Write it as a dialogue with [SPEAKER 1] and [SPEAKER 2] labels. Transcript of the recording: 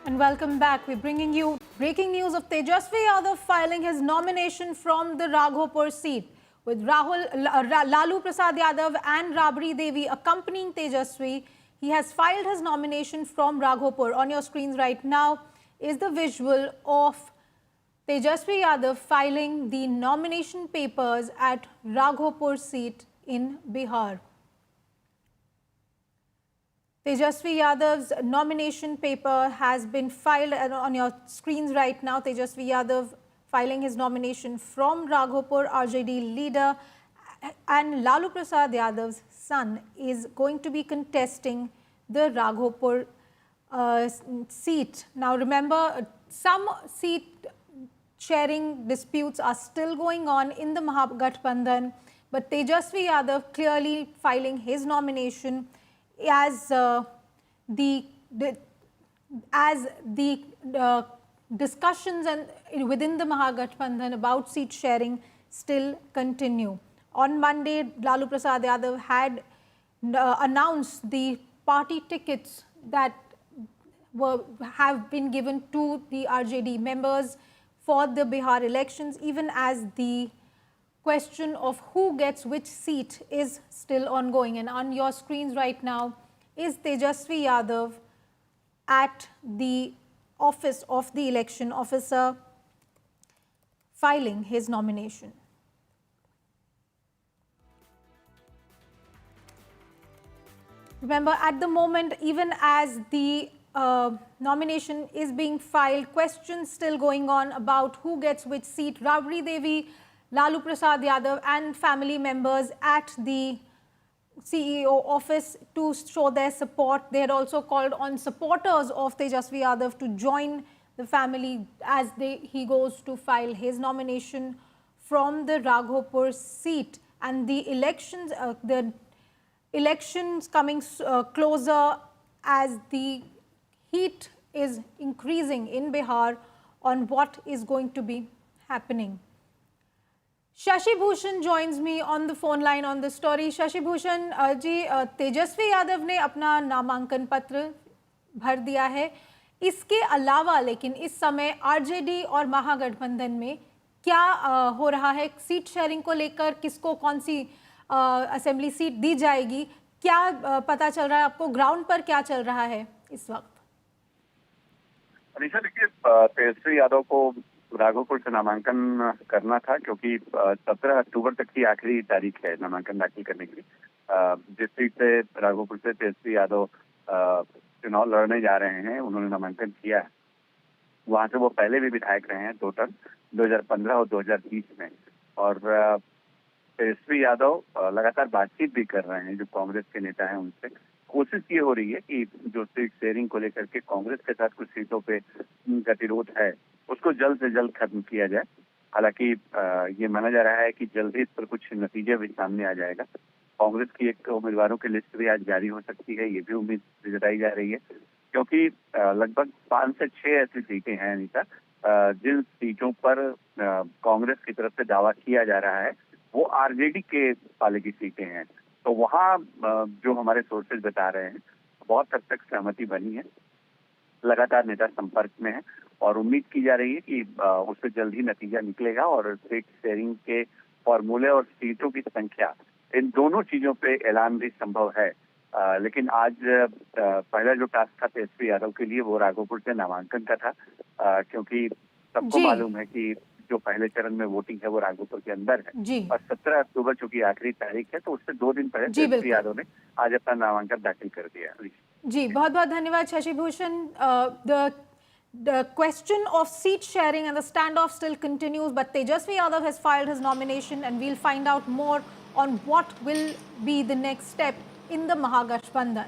[SPEAKER 1] And welcome back. We're bringing you breaking news of Tejasvi Yadav filing his nomination from the Raghopur seat, with Lalu Prasad Yadav and Rabri Devi accompanying Tejasvi. He has filed his nomination from Raghopur. On your screens right now is the visual of Tejasvi Yadav filing the nomination papers at Raghopur seat in Bihar. Tejasvi Yadav's nomination paper has been filed on your screens right now. Tejasvi Yadav filing his nomination from Raghopur, RJD leader, and Lalu Prasad Yadav's son is going to be contesting the Raghopur seat. Now remember, some seat sharing disputes are still going on in the Mahagathbandhan, but Tejasvi Yadav clearly filing his nomination as the discussions and within the Mahagathbandhan about seat sharing still continue. On Monday, Lalu Prasad Yadav had announced the party tickets that have been given to the RJD members for the Bihar elections, even as the question of who gets which seat is still ongoing. And on your screens right now is Tejasvi Yadav at the office of the election officer filing his nomination. Remember, at the moment, even as the nomination is being filed, questions still going on about who gets which seat. Rabri Devi, Lalu Prasad Yadav and family members at the CEO office to show their support. They had also called on supporters of Tejasvi Yadav to join the family as he goes to file his nomination from the Raghopur seat. And the elections coming closer as the heat is increasing in Bihar on what is going to be happening. Shashi Bhushan joins me on the phone line on the story. Shashi Bhushan जी, तेजस्वी यादव ने अपना नामांकन पत्र भर दिया है. इसके अलावा लेकिन इस समय आरजेडी और महागठबंधन में क्या हो रहा है? सीट शेयरिंग को लेकर किसको कौन सी असेंबली सीट दी जाएगी? क्या पता चल रहा है आपको? ग्राउंड पर क्या चल रहा है इस वक्त?
[SPEAKER 2] अनिशा, देखिए, तेजस्वी यादव को राघोपुर से नामांकन करना था क्योंकि 17 अक्टूबर तक की आखिरी तारीख है नामांकन दाखिल करने की. जिस सीट से राघोपुर से तेजस्वी यादव चुनाव लड़ने जा रहे हैं, उन्होंने नामांकन किया है. वहां से वो पहले भी विधायक रहे हैं 2 टर्म, 2015 और 2020 में. और तेजस्वी यादव लगातार बातचीत भी कर रहे हैं जो कांग्रेस के नेता हैं उनसे. कोशिश ये हो रही है कि जो सीट शेयरिंग को लेकर के कांग्रेस के साथ कुछ सीटों पे गतिरोध है उसको जल्द से जल्द खत्म किया जाए. हालांकि ये माना जा रहा है कि जल्द ही इस पर कुछ नतीजे भी सामने आ जाएगा. कांग्रेस की एक उम्मीदवारों की लिस्ट भी आज जारी हो सकती है, ये भी उम्मीद जताई जा रही है, क्योंकि लगभग 5 से 6 ऐसी सीटें हैं अनीता जिन सीटों पर कांग्रेस की तरफ से दावा किया जा रहा है वो आरजेडी के पाले की सीटें हैं. तो वहाँ जो हमारे सोर्सेज बता रहे हैं बहुत हद तक सहमति बनी है. लगातार नेता संपर्क में है और उम्मीद की जा रही है कि उससे जल्द ही नतीजा निकलेगा और सीट शेयरिंग के फॉर्मूले और सीटों की संख्या, इन दोनों चीजों पे ऐलान भी संभव है. लेकिन आज पहला जो टास्क था तेजस्वी यादव के लिए वो राघोपुर से नामांकन का था, क्योंकि सबको मालूम है कि जो पहले चरण में वोटिंग है वो राघोपुर के अंदर है और 17 अक्टूबर चूंकि आखिरी तारीख है तो उससे 2 दिन पहले तेजस्वी यादव ने आज अपना नामांकन दाखिल कर दिया.
[SPEAKER 1] जी, बहुत बहुत धन्यवाद Shashi Bhushan. The question of seat sharing and the standoff still continues, but Tejasvi Yadav has filed his nomination and we'll find out more on what will be the next step in the Mahagathbandhan.